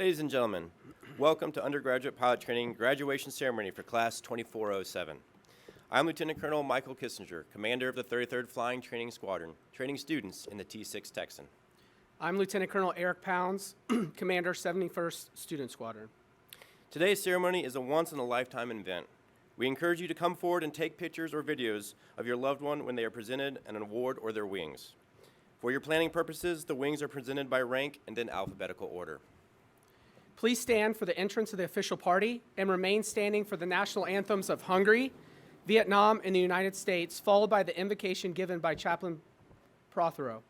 Ladies and gentlemen, welcome to Undergraduate Pilot Training Graduation Ceremony for Class 2407. I'm Lieutenant Colonel Michael Kissinger, Commander of the 33rd Flying Training Squadron, training students in the T-6 Texan. I'm Lieutenant Colonel Eric Pounds, Commander 71st Student Squadron. Today's ceremony is a once-in-a-lifetime event. We encourage you to come forward and take pictures or videos of your loved one when they are presented an award or their wings. For your planning purposes, the wings are presented by rank and in alphabetical order. Please stand for the entrance of the official party and remain standing for the national anthems of Hungary, Vietnam, and the United States, followed by the invocation given by Chaplain Prothero.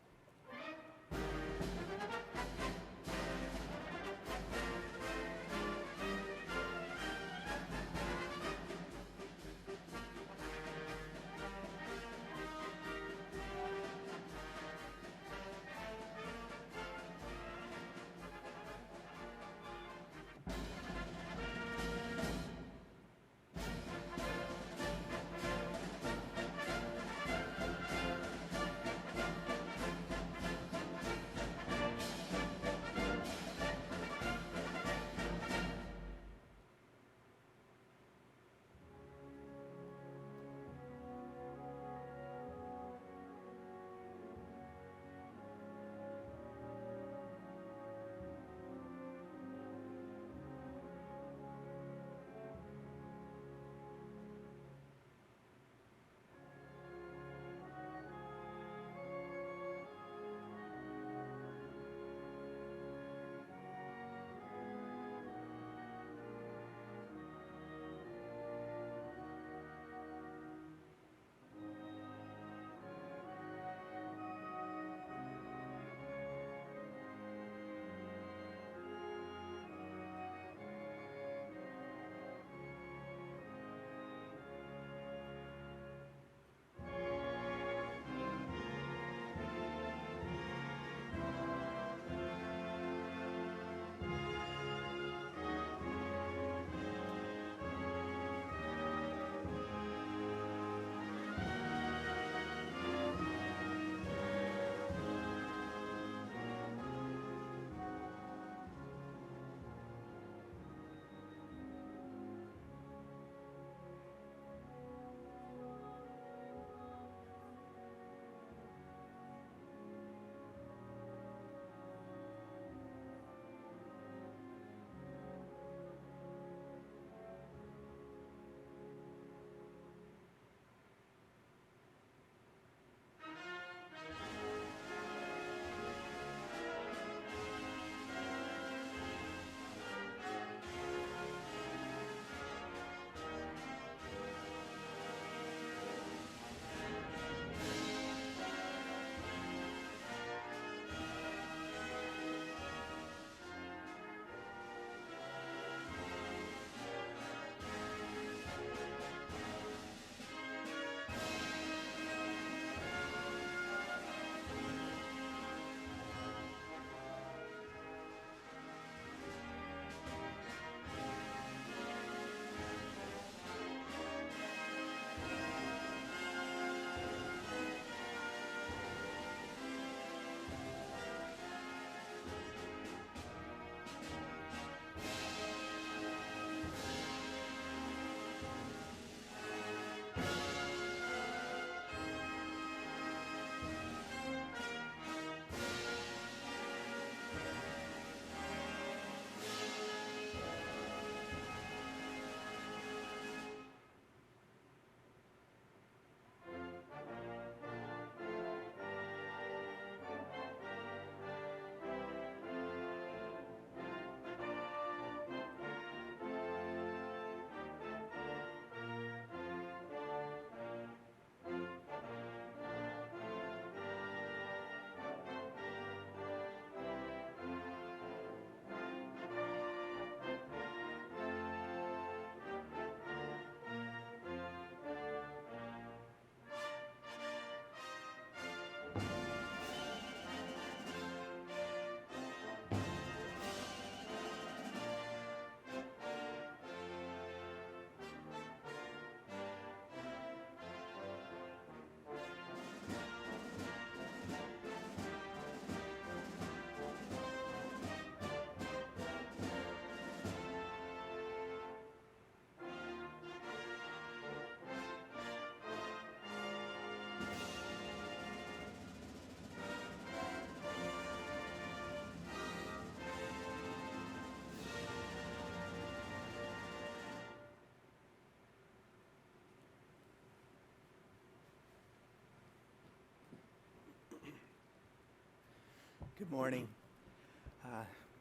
Good morning.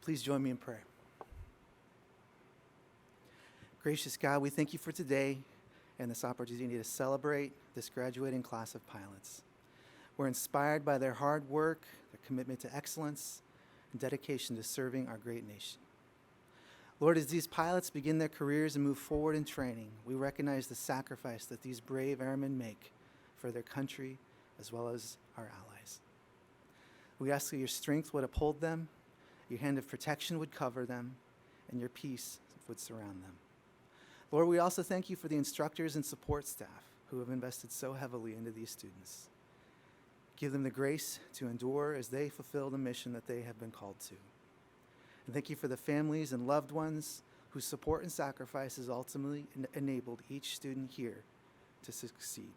Please join me in prayer. Gracious God, we thank you for today and this opportunity to celebrate this graduating class of pilots. We're inspired by their hard work, their commitment to excellence, and dedication to serving our great nation. Lord, as these pilots begin their careers and move forward in training, we recognize the sacrifice that these brave airmen make for their country as well as our allies. We ask that your strength would uphold them, your hand of protection would cover them, and your peace would surround them. Lord, we also thank you for the instructors and support staff who have invested so heavily into these students. Give them the grace to endure as they fulfill the mission that they have been called to. And thank you for the families and loved ones whose support and sacrifices ultimately enabled each student here to succeed.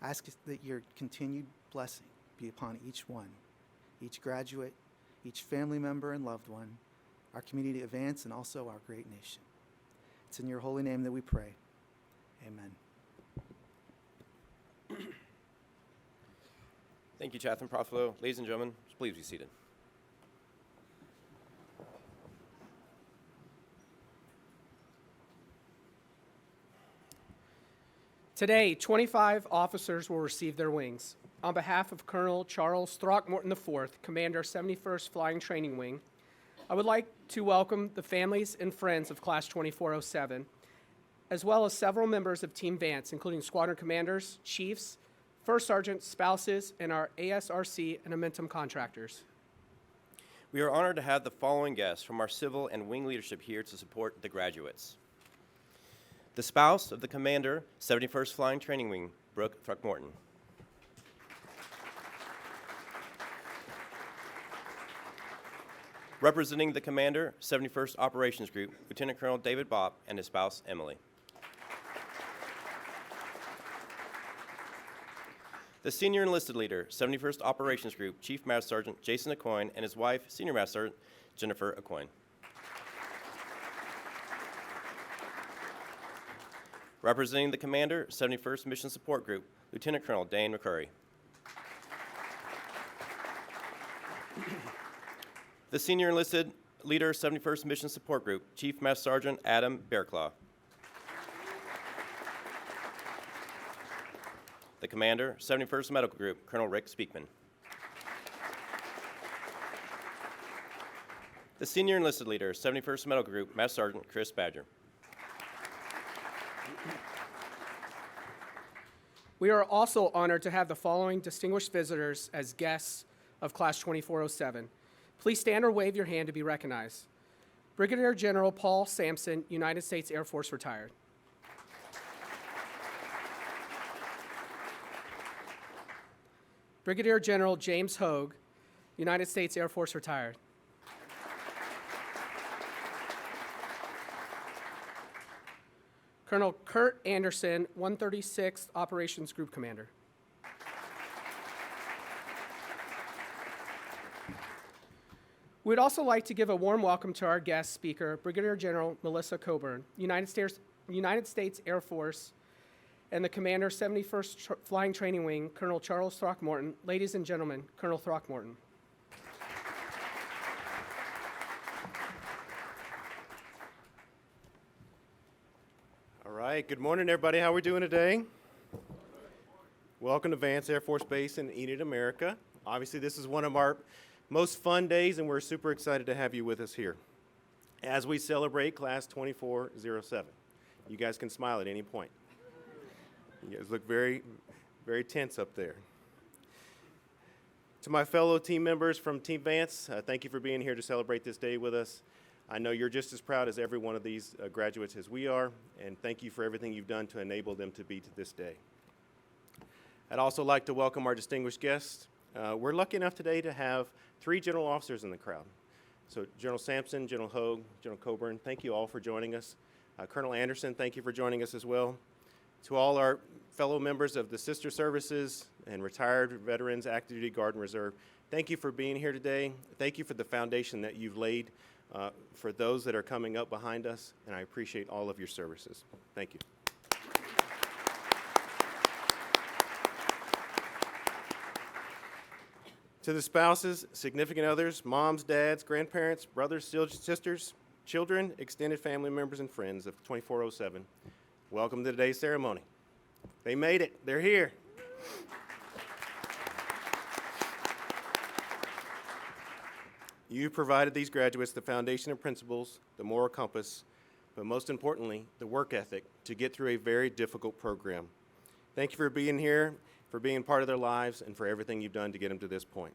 Ask that your continued blessing be upon each one, each graduate, each family member and loved one, our community of Vance, and also our great nation. It's in your holy name that we pray. Amen. Thank you, Chaplain Profilo. Ladies and gentlemen, please be seated. Today, 25 officers will receive their wings. On behalf of Colonel Charles Throckmorton IV, Commander 71st Flying Training Wing, I would like to welcome the families and friends of Class 2407, as well as several members of Team Vance, including squadron commanders, chiefs, first sergeants, spouses, and our ASRC and Amentum contractors. We are honored to have the following guests from our civil and wing leadership here to support the graduates. The spouse of the Commander, 71st Flying Training Wing, Brooke Throckmorton. Representing the Commander, 71st Operations Group, Lieutenant Colonel David Bopp and his spouse, Emily. The Senior Enlisted Leader, 71st Operations Group, Chief Master Sergeant Jason Aucoin and his wife, Senior Master Sergeant Jennifer Aucoin. Representing the Commander, 71st Mission Support Group, Lieutenant Colonel Dane McCurry. The Senior Enlisted Leader, 71st Mission Support Group, Chief Master Sergeant Adam Bearclaw. The Commander, 71st Medical Group, Colonel Rick Speakman. The Senior Enlisted Leader, 71st Medical Group, Master Sergeant Chris Badger. We are also honored to have the following distinguished visitors as guests of Class 2407. Please stand or wave your hand to be recognized. Brigadier General Paul Sampson, United States Air Force, retired. Brigadier General James Hogue, United States Air Force, retired. Colonel Kurt Anderson, 136th Operations Group Commander. We'd also like to give a warm welcome to our guest speaker, Brigadier General Melissa Coburn, United States Air Force, and the Commander, 71st Flying Training Wing, Colonel Charles Throckmorton. Ladies and gentlemen, Colonel Throckmorton. All right, good morning, everybody. How are we doing today? Welcome to Vance Air Force Base in Enid, America. Obviously, this is one of our most fun days, and we're super excited to have you with us here as we celebrate Class 2407. You guys can smile at any point. You guys look very, very tense up there. To my fellow team members from Team Vance, thank you for being here to celebrate this day with us. I know you're just as proud as every one of these graduates as we are, and thank you for everything you've done to enable them to be to this day. I'd also like to welcome our distinguished guests. We're lucky enough today to have 3 general officers in the crowd. So General Sampson, General Hogue, General Coburn, thank you all for joining us. Colonel Anderson, thank you for joining us as well. To all our fellow members of the sister services and retired veterans, active duty, Guard and Reserve, thank you for being here today. Thank you for the foundation that you've laid for those that are coming up behind us, and I appreciate all of your services. Thank you. To the spouses, significant others, moms, dads, grandparents, brothers, sisters, children, extended family members, and friends of 2407, welcome to today's ceremony. They made it. They're here. You provided these graduates the foundation and principles, the moral compass, but most importantly, the work ethic to get through a very difficult program. Thank you for being here, for being part of their lives, and for everything you've done to get them to this point.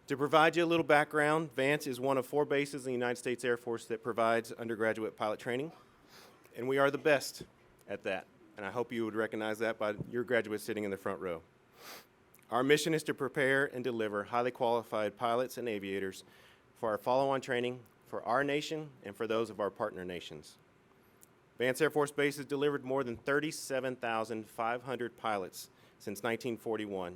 To provide you a little background, Vance is one of 4 bases in the United States Air Force that provides undergraduate pilot training, and we are the best at that, and I hope you would recognize that by your graduates sitting in the front row. Our mission is to prepare and deliver highly qualified pilots and aviators for our follow-on training for our nation and for those of our partner nations. Vance Air Force Base has delivered more than 37,500 pilots since 1941,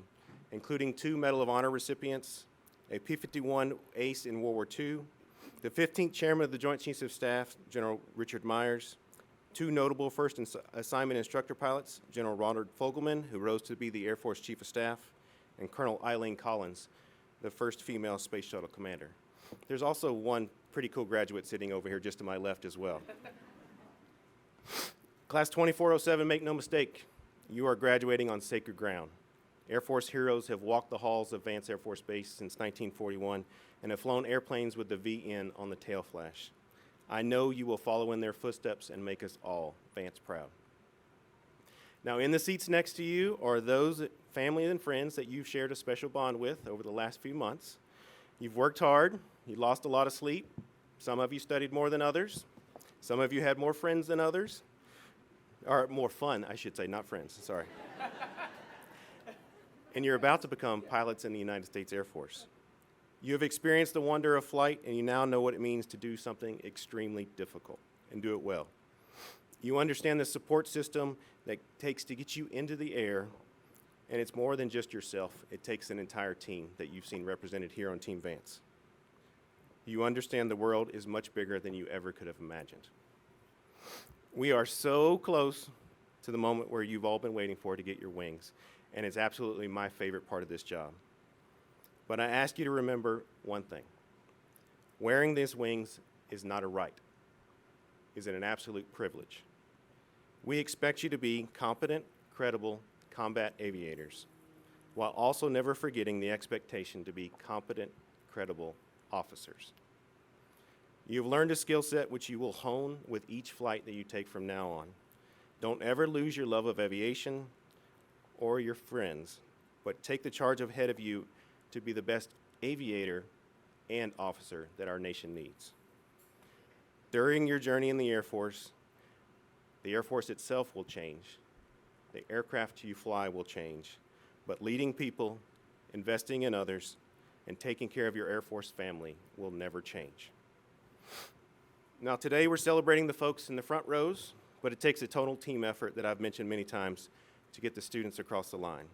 including 2 Medal of Honor recipients, a P-51 ace in World War II, the 15th Chairman of the Joint Chiefs of Staff, General Richard Myers, 2 notable first assignment instructor pilots, General Ronald Fogelman, who rose to be the Air Force Chief of Staff, and Colonel Eileen Collins, the first female space shuttle commander. There's also one pretty cool graduate sitting over here just to my left as well. Class 2407, make no mistake, you are graduating on sacred ground. Air Force heroes have walked the halls of Vance Air Force Base since 1941 and have flown airplanes with the VN on the tail flash. I know you will follow in their footsteps and make us all Vance proud. Now, in the seats next to you are those family and friends that you've shared a special bond with over the last few months. You've worked hard, you lost a lot of sleep. Some of you studied more than others. Some of you had more friends than others. Or more fun, I should say, not friends, sorry. And you're about to become pilots in the United States Air Force. You have experienced the wonder of flight, and you now know what it means to do something extremely difficult and do it well. You understand the support system that it takes to get you into the air, and it's more than just yourself. It takes an entire team that you've seen represented here on Team Vance. You understand the world is much bigger than you ever could have imagined. We are so close to the moment where you've all been waiting for to get your wings, and it's absolutely my favorite part of this job. But I ask you to remember one thing. Wearing these wings is not a right. It's an absolute privilege. We expect you to be competent, credible combat aviators, while also never forgetting the expectation to be competent, credible officers. You've learned a skill set which you will hone with each flight that you take from now on. Don't ever lose your love of aviation or your friends, but take the charge ahead of you to be the best aviator and officer that our nation needs. During your journey in the Air Force itself will change. The aircraft you fly will change, but leading people, investing in others, and taking care of your Air Force family will never change. Now today we're celebrating the folks in the front rows, but it takes a total team effort that I've mentioned many times to get the students across the line.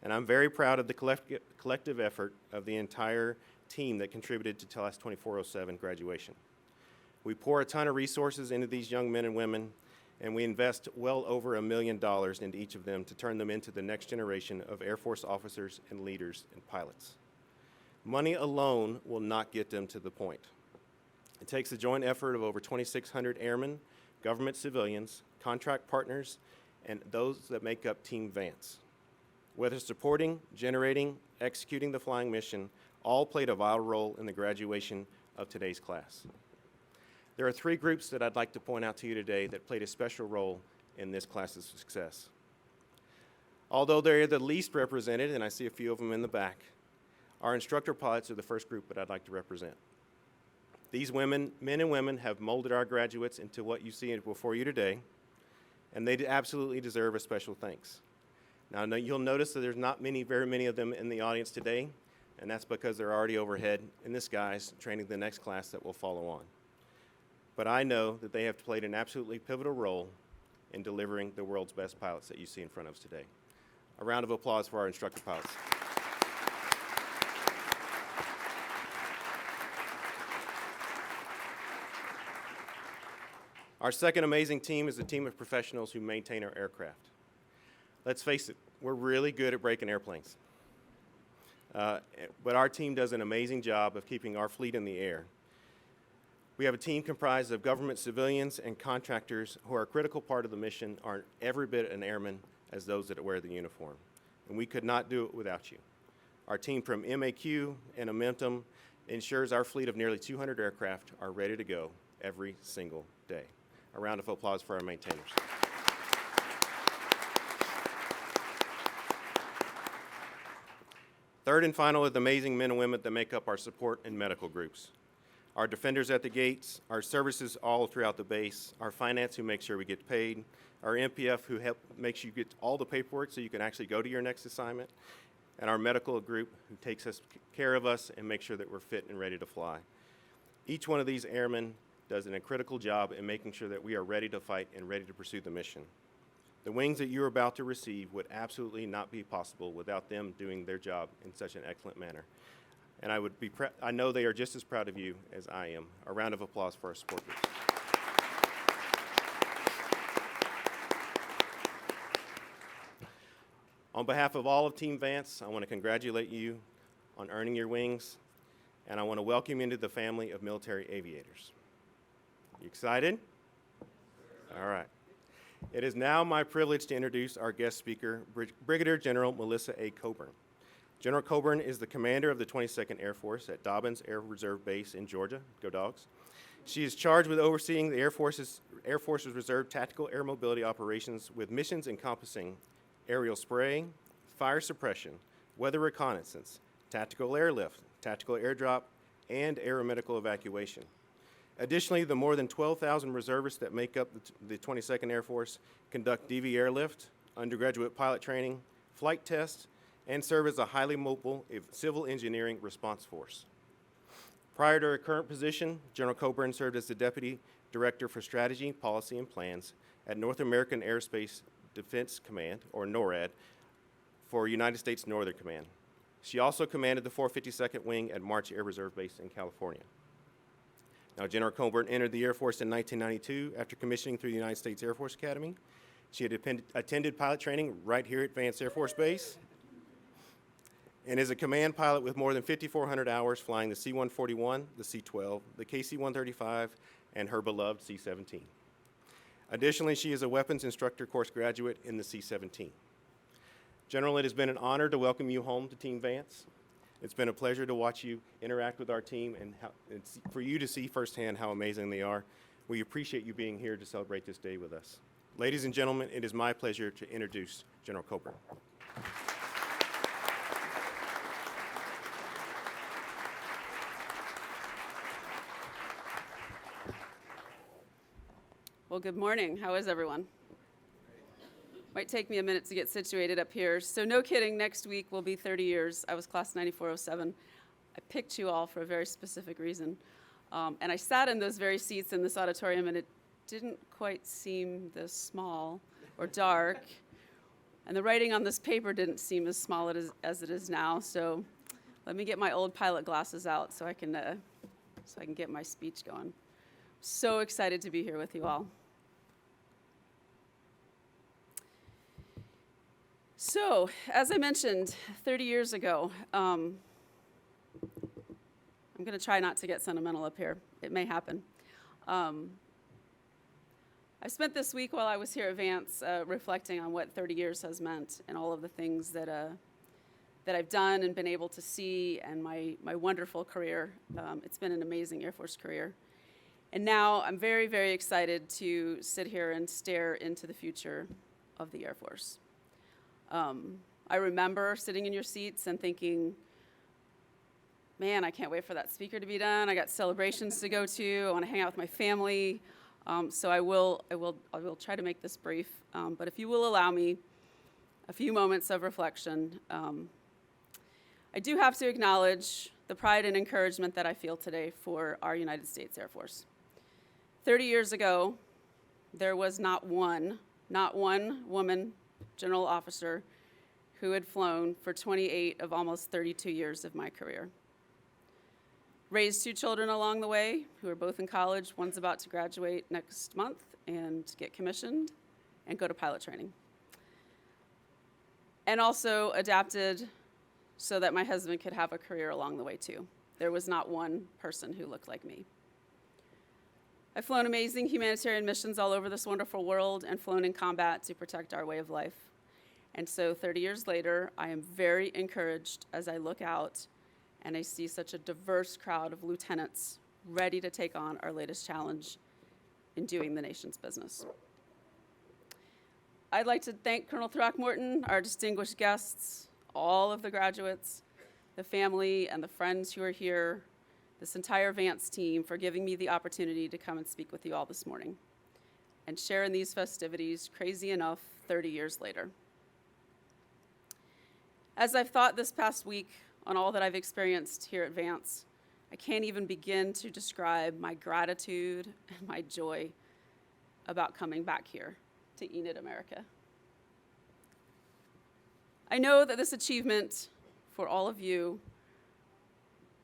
And I'm very proud of the collective effort of the entire team that contributed to Class 2407 graduation. We pour a ton of resources into these young men and women, and we invest well over $1 million into each of them to turn them into the next generation of Air Force officers and leaders and pilots. Money alone will not get them to the point. It takes a joint effort of over 2,600 airmen, government civilians, contract partners, and those that make up Team Vance. Whether supporting, generating, executing the flying mission, all played a vital role in the graduation of today's class. There are 3 groups that I'd like to point out to you today that played a special role in this class's success. Although they're the least represented, and I see a few of them in the back, our instructor pilots are the first group that I'd like to represent. These men and women have molded our graduates into what you see before you today, and they absolutely deserve a special thanks. Now, you'll notice that there's not very many of them in the audience today, and that's because they're already overhead in the skies training the next class that will follow on. But I know that they have played an absolutely pivotal role in delivering the world's best pilots that you see in front of us today. A round of applause for our instructor pilots. Our second amazing team is a team of professionals who maintain our aircraft. Let's face it, we're really good at breaking airplanes. but our team does an amazing job of keeping our fleet in the air. We have a team comprised of government civilians and contractors who are a critical part of the mission, are every bit an airman as those that wear the uniform. And we could not do it without you. Our team from MAQ and Amentum ensures our fleet of nearly 200 aircraft are ready to go every single day. A round of applause for our maintainers. Third and final are the amazing men and women that make up our support and medical groups. Our defenders at the gates, our services all throughout the base, our finance who makes sure we get paid, our MPF who makes you get all the paperwork so you can actually go to your next assignment, and our medical group who takes care of us and makes sure that we're fit and ready to fly. Each one of these airmen does a critical job in making sure that we are ready to fight and ready to pursue the mission. The wings that you're about to receive would absolutely not be possible without them doing their job in such an excellent manner. And I know they are just as proud of you as I am. A round of applause for our support groups. On behalf of all of Team Vance, I want to congratulate you on earning your wings, and I want to welcome you into the family of military aviators. You excited? All right. It is now my privilege to introduce our guest speaker, Brigadier General Melissa A. Coburn. General Coburn is the commander of the 22nd Air Force at Dobbins Air Reserve Base in Georgia. Go Dogs. She is charged with overseeing the Air Force's Reserve Tactical Air Mobility operations with missions encompassing aerial spraying, fire suppression, weather reconnaissance, tactical airlift, tactical airdrop, and aeromedical evacuation. Additionally, the more than 12,000 reservists that make up the 22nd Air Force conduct DV airlift, undergraduate pilot training, flight tests, and serve as a highly mobile civil engineering response force. Prior to her current position, General Coburn served as the Deputy Director for Strategy, Policy, and Plans at North American Aerospace Defense Command, or NORAD, for United States Northern Command. She also commanded the 452nd Wing at March Air Reserve Base in California. Now, General Coburn entered the Air Force in 1992 after commissioning through the United States Air Force Academy. She had attended pilot training right here at Vance Air Force Base and is a command pilot with more than 5,400 hours flying the C-141, the C-12, the KC-135, and her beloved C-17. Additionally, she is a weapons instructor course graduate in the C-17. General, it has been an honor to welcome you home to Team Vance. It's been a pleasure to watch you interact with our team and for you to see firsthand how amazing they are. We appreciate you being here to celebrate this day with us. Ladies and gentlemen, it is my pleasure to introduce General Coburn. Well, good morning. How is everyone? Might take me a minute to get situated up here. So no kidding, next week will be 30 years. I was class 9407. I picked you all for a very specific reason. And I sat in those very seats in this auditorium, and it didn't quite seem this small or dark. And the writing on this paper didn't seem as small as it is now. So let me get my old pilot glasses out so I can get my speech going. So excited to be here with you all. So, as I mentioned, 30 years ago, I'm going to try not to get sentimental up here. It may happen. I spent this week while I was here at Vance reflecting on what 30 years has meant and all of the things that I've done and been able to see, and my wonderful career. It's been an amazing Air Force career. And now I'm very, very excited to sit here and stare into the future of the Air Force. I remember sitting in your seats and thinking, man, I can't wait for that speaker to be done. I got celebrations to go to. I want to hang out with my family. So I will try to make this brief. But if you will allow me a few moments of reflection, I do have to acknowledge the pride and encouragement that I feel today for our United States Air Force. 30 years ago, there was not one woman general officer who had flown for 28 of almost 32 years of my career. Raised 2 children along the way who are both in college. One's about to graduate next month and get commissioned and go to pilot training. And also adapted so that my husband could have a career along the way too. There was not one person who looked like me. I've flown amazing humanitarian missions all over this wonderful world and flown in combat to protect our way of life. And so 30 years later, I am very encouraged as I look out and I see such a diverse crowd of lieutenants ready to take on our latest challenge in doing the nation's business. I'd like to thank Colonel Throckmorton, our distinguished guests, all of the graduates, the family and the friends who are here, this entire Vance team for giving me the opportunity to come and speak with you all this morning and share in these festivities, crazy enough, 30 years later. As I've thought this past week on all that I've experienced here at Vance, I can't even begin to describe my gratitude and my joy about coming back here to Enid, America. I know that this achievement for all of you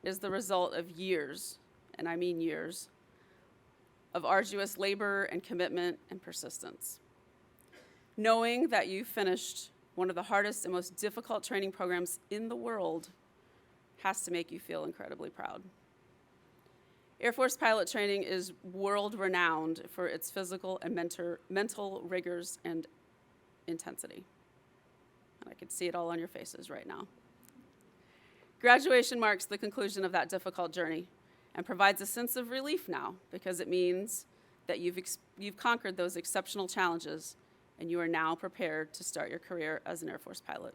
is the result of years, and I mean years, of arduous labor and commitment and persistence. Knowing that you finished one of the hardest and most difficult training programs in the world has to make you feel incredibly proud. Air Force pilot training is world-renowned for its physical and mental rigors and intensity. And I can see it all on your faces right now. Graduation marks the conclusion of that difficult journey and provides a sense of relief now because it means that you've conquered those exceptional challenges and you are now prepared to start your career as an Air Force pilot.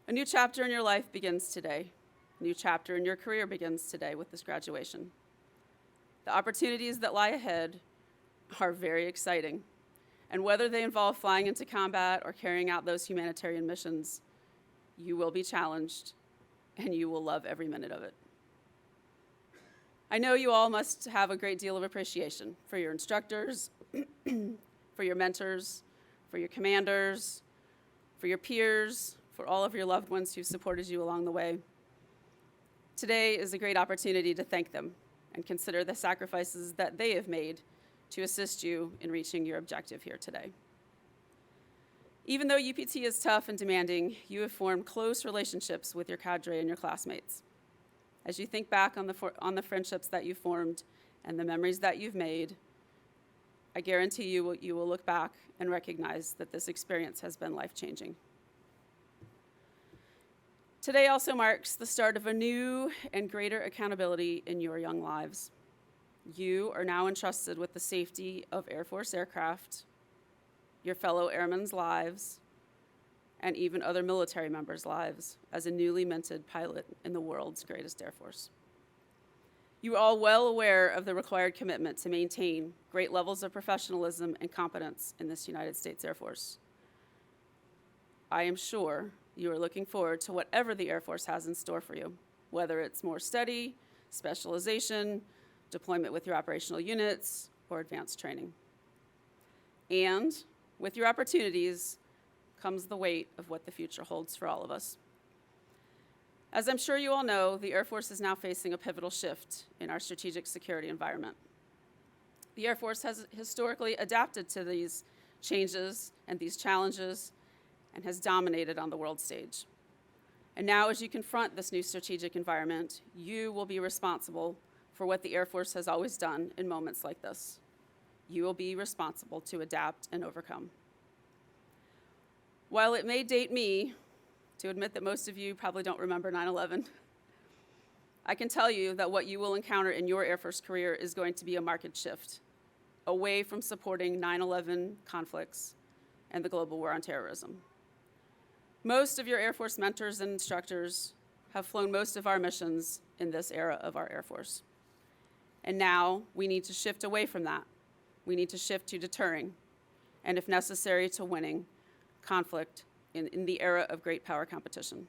A new chapter in your life begins today. A new chapter in your career begins today with this graduation. The opportunities that lie ahead are very exciting, and whether they involve flying into combat or carrying out those humanitarian missions, you will be challenged, and you will love every minute of it. I know you all must have a great deal of appreciation for your instructors, for your mentors, for your commanders, for your peers, for all of your loved ones who supported you along the way. Today is a great opportunity to thank them and consider the sacrifices that they have made to assist you in reaching your objective here today. Even though UPT is tough and demanding, you have formed close relationships with your cadre and your classmates. As you think back on the friendships that you formed and the memories that you've made, I guarantee you will look back and recognize that this experience has been life-changing. Today also marks the start of a new and greater accountability in your young lives. You are now entrusted with the safety of Air Force aircraft, your fellow airmen's lives, and even other military members' lives as a newly minted pilot in the world's greatest Air Force. You are all well aware of the required commitment to maintain great levels of professionalism and competence in this United States Air Force. I am sure you are looking forward to whatever the Air Force has in store for you, whether it's more study, specialization, deployment with your operational units, or advanced training. And with your opportunities comes the weight of what the future holds for all of us. As I'm sure you all know, the Air Force is now facing a pivotal shift in our strategic security environment. The Air Force has historically adapted to these changes and these challenges and has dominated on the world stage. And now, as you confront this new strategic environment, you will be responsible for what the Air Force has always done in moments like this. You will be responsible to adapt and overcome. While it may date me to admit that most of you probably don't remember 9/11, I can tell you that what you will encounter in your Air Force career is going to be a marked shift away from supporting 9/11 conflicts and the global war on terrorism. Most of your Air Force mentors and instructors have flown most of our missions in this era of our Air Force. And now we need to shift away from that. We need to shift to deterring, and if necessary, to winning conflict in the era of great power competition.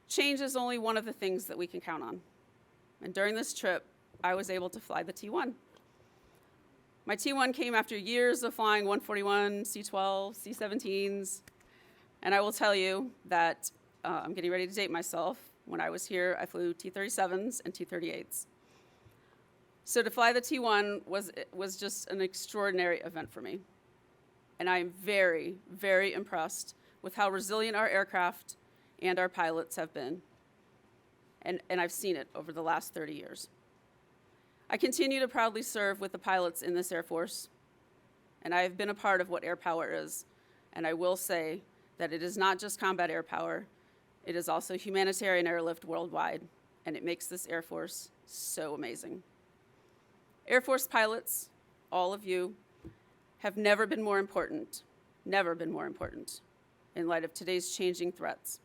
Change is only one of the things that we can count on. And during this trip, I was able to fly the T1. My T1 came after years of flying 141, C-12, C-17s, and I will tell you that I'm getting ready to date myself. When I was here, I flew T-37s and T-38s. So to fly the T1 was just an extraordinary event for me. And I'm very, very impressed with how resilient our aircraft and our pilots have been. And I've seen it over the last 30 years. I continue to proudly serve with the pilots in this Air Force, and I have been a part of what air power is. And I will say that it is not just combat air power, it is also humanitarian airlift worldwide, and it makes this Air Force so amazing. Air Force pilots, all of you, have never been more important in light of today's changing threats.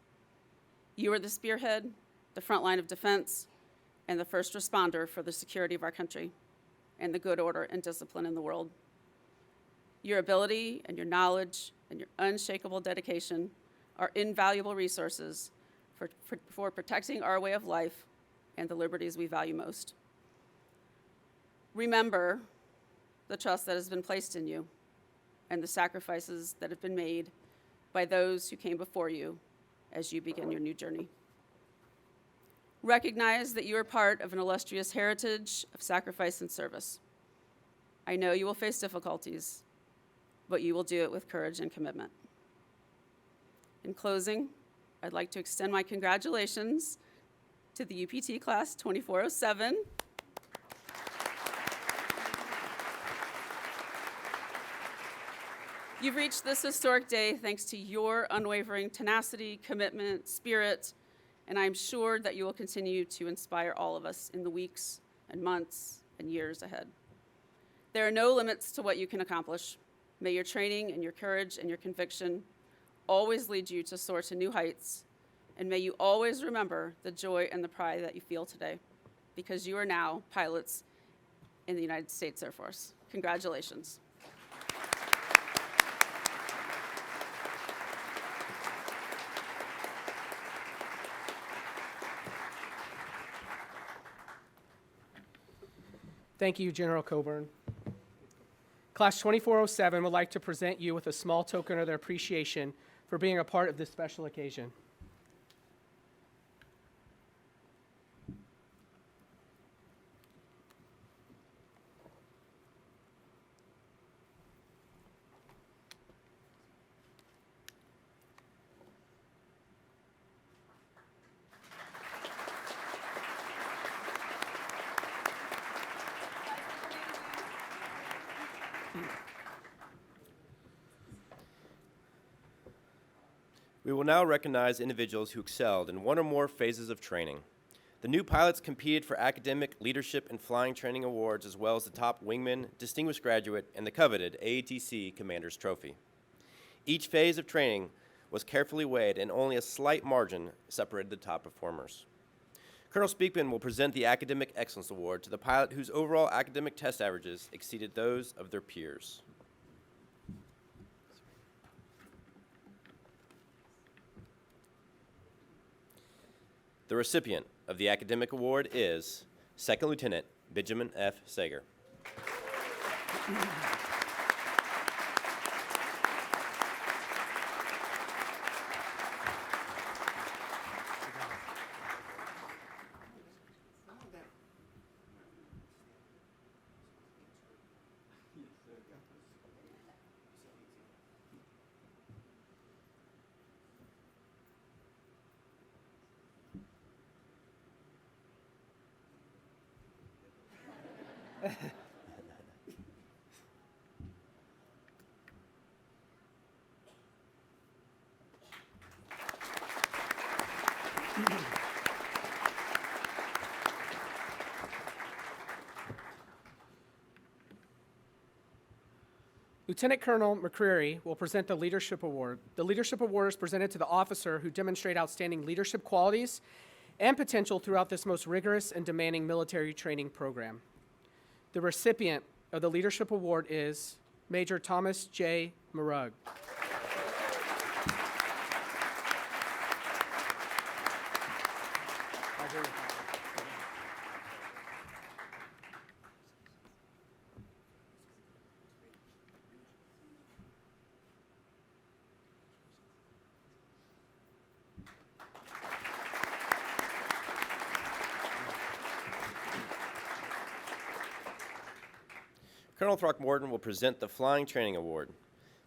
You are the spearhead, the front line of defense, and the first responder for the security of our country and the good order and discipline in the world. Your ability and your knowledge and your unshakable dedication are invaluable resources for protecting our way of life and the liberties we value most. Remember the trust that has been placed in you and the sacrifices that have been made by those who came before you as you begin your new journey. Recognize that you are part of an illustrious heritage of sacrifice and service. I know you will face difficulties, but you will do it with courage and commitment. In closing, I'd like to extend my congratulations to the UPT Class 2407. You've reached this historic day thanks to your unwavering tenacity, commitment, spirit, and I'm sure that you will continue to inspire all of us in the weeks and months and years ahead. There are no limits to what you can accomplish. May your training and your courage and your conviction always lead you to soar to new heights, and may you always remember the joy and the pride that you feel today, because you are now pilots in the United States Air Force. Congratulations. Thank you, General Coburn. Class 2407 would like to present you with a small token of their appreciation for being a part of this special occasion. We will now recognize individuals who excelled in one or more phases of training. The new pilots competed for academic, leadership, and flying training awards, as well as the top wingman, distinguished graduate, and the coveted AATC Commander's Trophy. Each phase of training was carefully weighed, and only a slight margin separated the top performers. Colonel Speakman will present the Academic Excellence Award to the pilot whose overall academic test averages exceeded those of their peers. The recipient of the academic award is Second Lieutenant Benjamin F. Sager. Lieutenant Colonel McCreary will present the Leadership Award. The Leadership Award is presented to the officer who demonstrate outstanding leadership qualities and potential throughout this most rigorous and demanding military training program. The recipient of the Leadership Award is Major Thomas J. Marug. Colonel Throckmorton will present the Flying Training Award.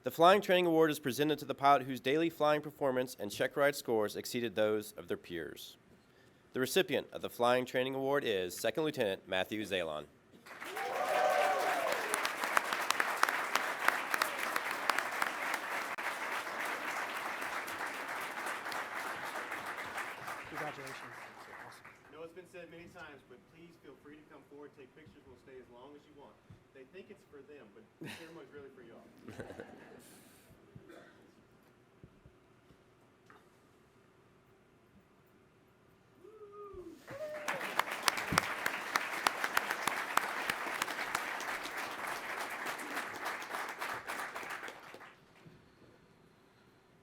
The Flying Training Award is presented to the pilot whose daily flying performance and check ride scores exceeded those of their peers. The recipient of the Flying Training Award is Second Lieutenant Matthew Zalon. Congratulations. I know it's been said many times, but please feel free to come forward, take pictures, we'll stay as long as you want. They think it's for them, but the ceremony's really for y'all.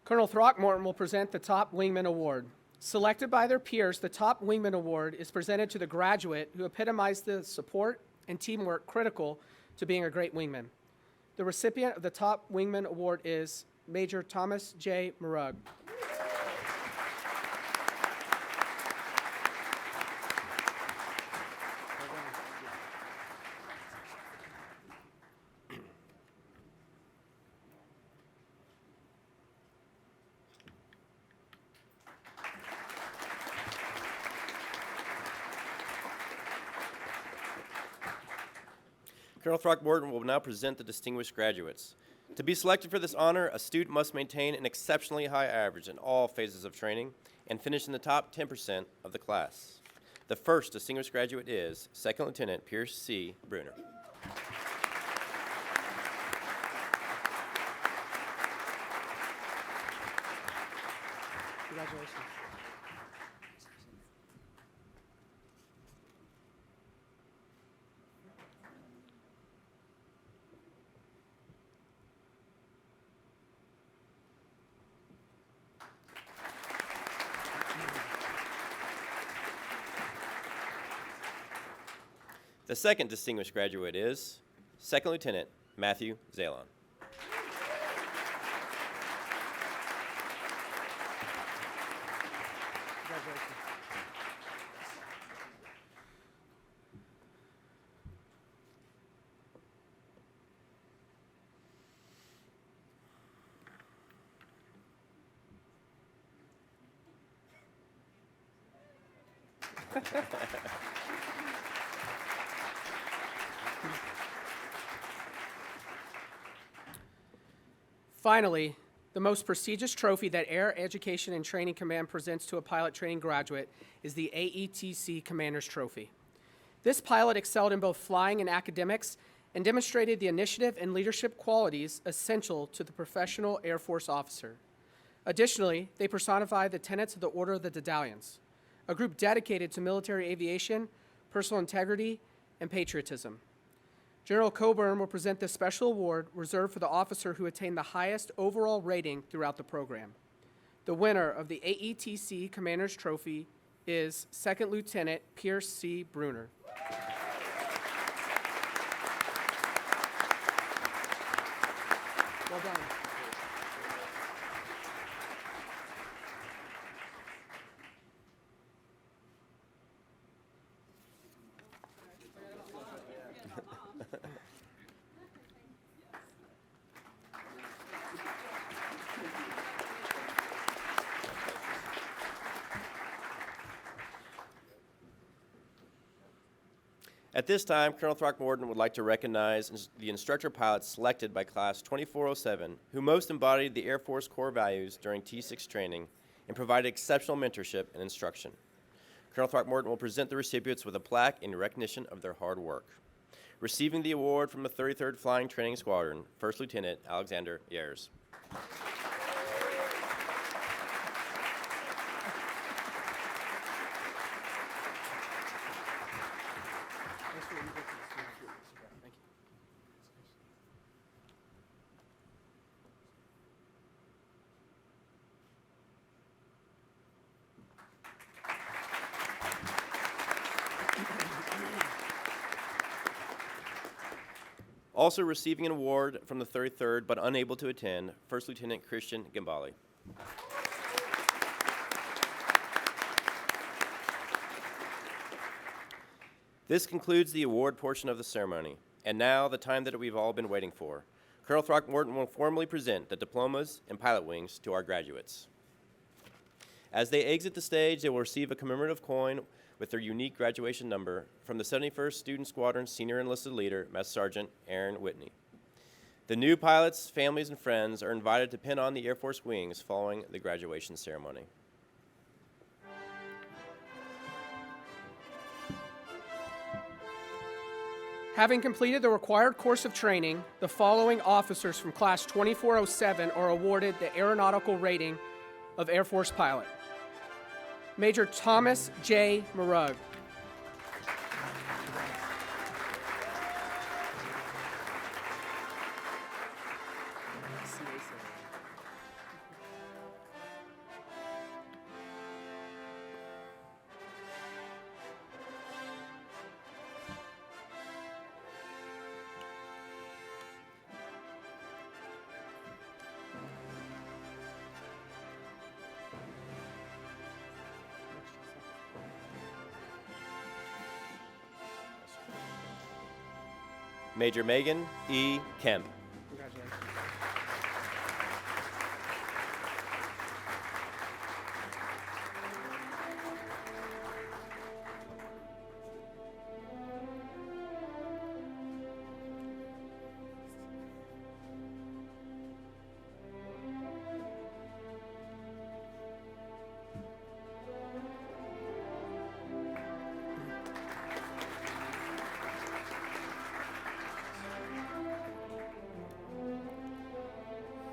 Colonel Throckmorton will present the Top Wingman Award. Selected by their peers, the Top Wingman Award is presented to the graduate who epitomized the support and teamwork critical to being a great wingman. The recipient of the Top Wingman Award is Major Thomas J. Murug. Colonel Throckmorton will now present the distinguished graduates. To be selected for this honor, a student must maintain an exceptionally high average in all phases of training and finish in the top 10% of the class. The first distinguished graduate is Second Lieutenant Pierce C. Bruner. Congratulations. The second distinguished graduate is Second Lieutenant Matthew Zalon. Congratulations. Finally, the most prestigious trophy that Air Education and Training Command presents to a pilot training graduate is the AETC Commander's Trophy. This pilot excelled in both flying and academics and demonstrated the initiative and leadership qualities essential to the professional Air Force officer. Additionally, they personify the tenets of the Order of the Dedalians, a group dedicated to military aviation, personal integrity, and patriotism. General Coburn will present this special award reserved for the officer who attained the highest overall rating throughout the program. The winner of the AETC Commander's Trophy is Second Lieutenant Pierce C. Bruner. Well done. At this time, Colonel Throckmorton would like to recognize the instructor pilots selected by Class 2407, who most embodied the Air Force core values during T6 training and provided exceptional mentorship and instruction. Colonel Throckmorton will present the recipients with a plaque in recognition of their hard work. Receiving the award from the 33rd Flying Training Squadron, First Lieutenant Alexander Ayers. Also receiving an award from the 33rd but unable to attend, First Lieutenant Christian Gambale. This concludes the award portion of the ceremony. And now, the time that we've all been waiting for. Colonel Throckmorton will formally present the diplomas and pilot wings to our graduates. As they exit the stage, they will receive a commemorative coin with their unique graduation number from the 71st Student Squadron Senior Enlisted Leader, Master Sergeant Aaron Whitney. The new pilots, families, and friends are invited to pin on the Air Force wings following the graduation ceremony. Having completed the required course of training, the following officers from Class 2407 are awarded the aeronautical rating of Air Force Pilot. Major Thomas J. Marug. Major Megan E. Kemp. Congratulations.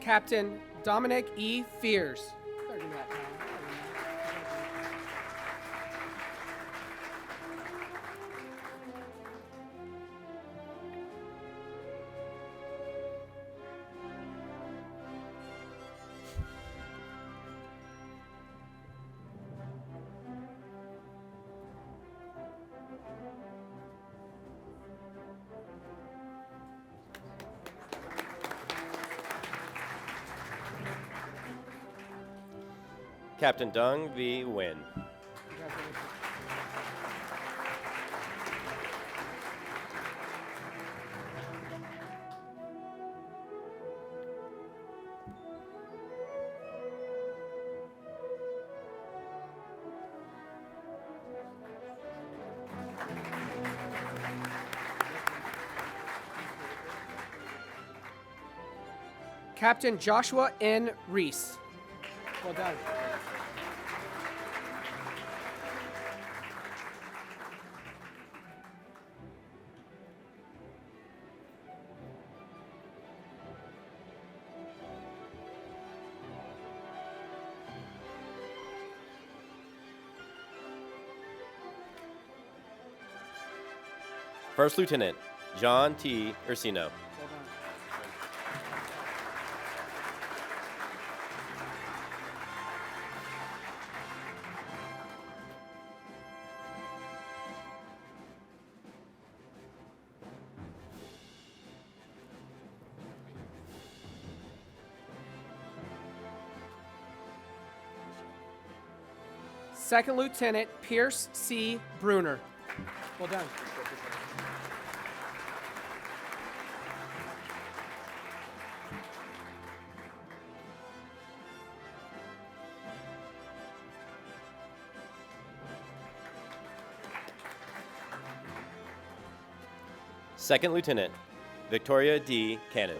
Captain Dominic E. Fears. Captain Dung V. Nguyen. Captain Joshua N. Reese. Well done. First Lieutenant John T. Ursino. Well done. Second Lieutenant Pierce C. Bruner. Well done. Second Lieutenant Victoria D. Cannon.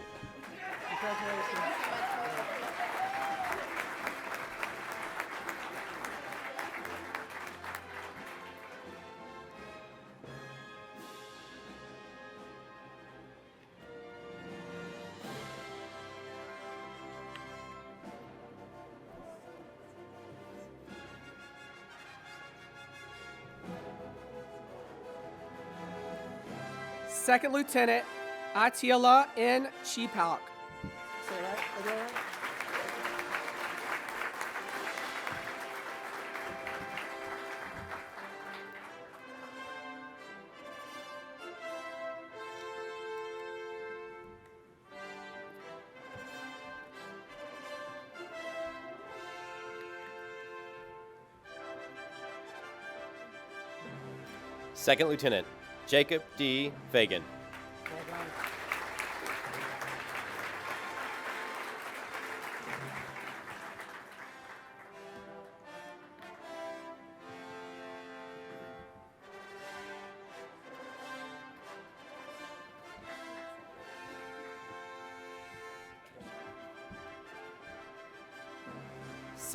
Second Lieutenant Atila N. Cheapalk. Say that right? Is that right? Second Lieutenant Jacob D. Fagan. Well done.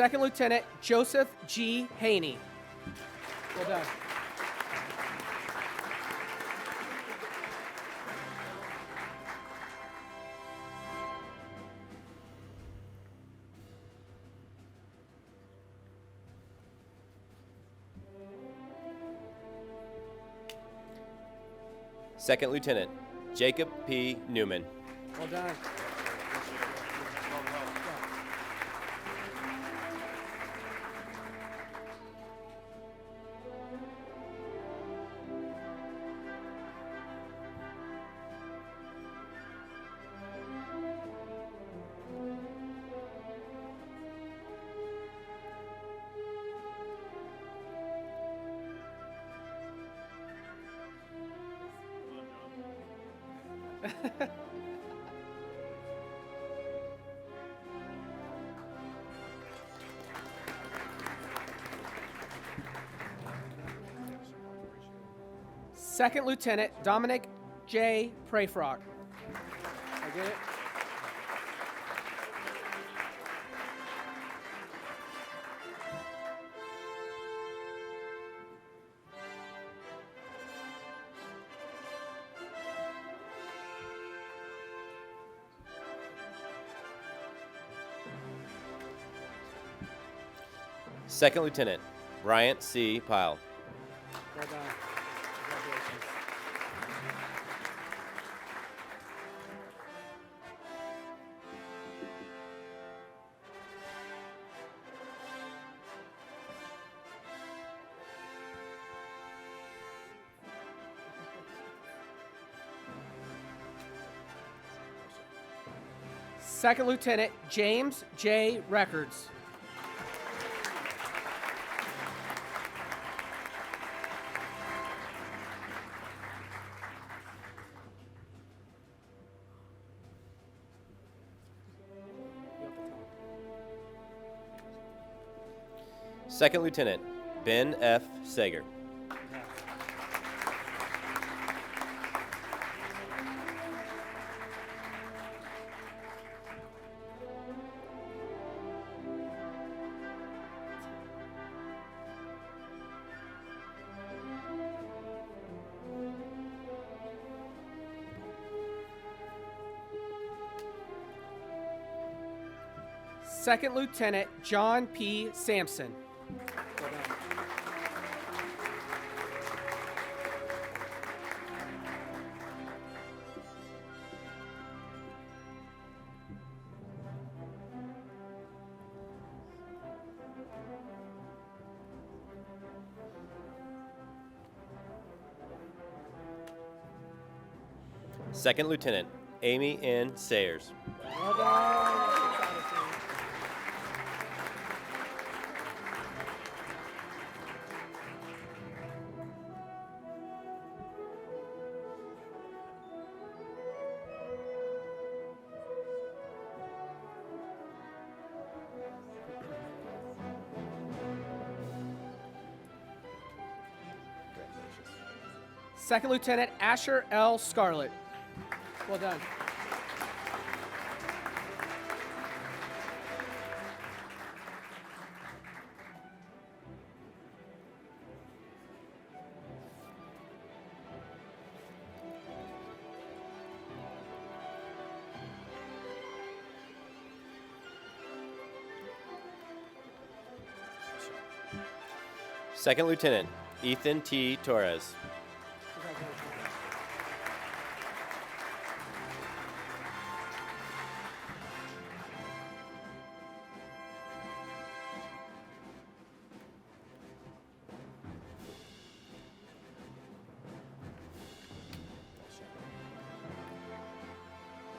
Second Lieutenant Joseph G. Haney. Well done. Second Lieutenant Jacob P. Newman. Well done. Second Lieutenant Dominic J. Prayfrock. I get it? Second Lieutenant Bryant C. Pyle. Well done. Congratulations. Second Lieutenant James J. Records. Second Lieutenant Ben F. Sager. Second Lieutenant John P. Sampson. Second Lieutenant Amy N. Sayers. Well done. Second Lieutenant Asher L. Scarlett. Well done. Second Lieutenant Ethan T. Torres.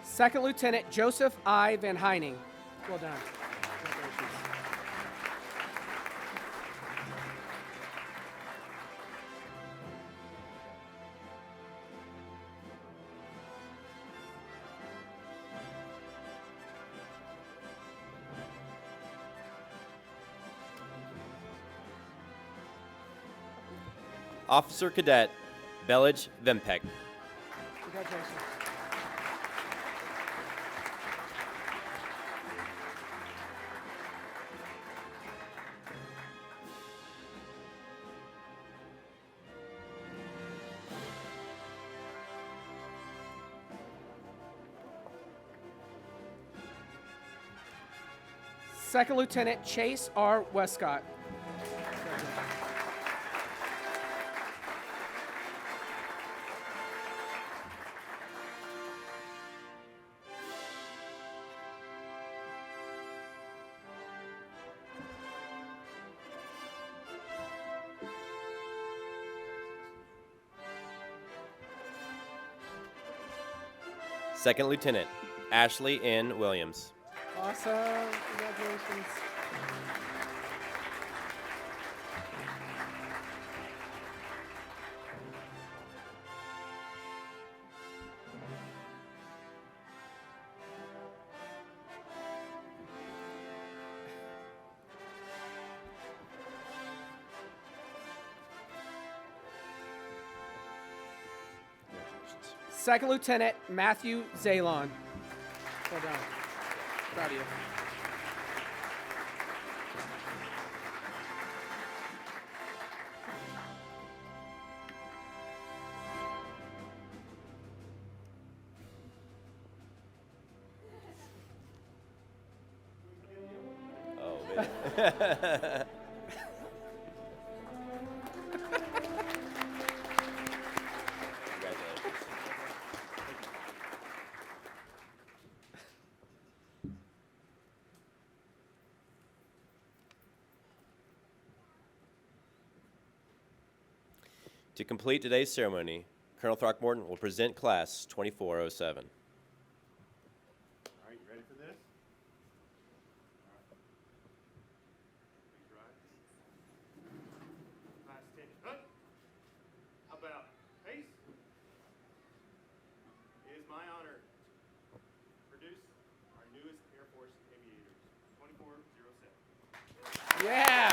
Second Lieutenant Joseph I. Van Heining. Well done. Congratulations. Officer Cadet Belage Vempek. Congratulations. Second Lieutenant Chase R. Westcott. Second Lieutenant Ashley N. Williams. Awesome. Congratulations. Second Lieutenant Matthew Zalon. Well done. Proud of you. Oh, man. Congratulations. To complete today's ceremony, Colonel Throckmorton will present Class 2407. All right, you ready for this? All right. Please rise. Class 10, hut. How about pace? It is my honor to produce our newest Air Force aviators, 2407. Yeah.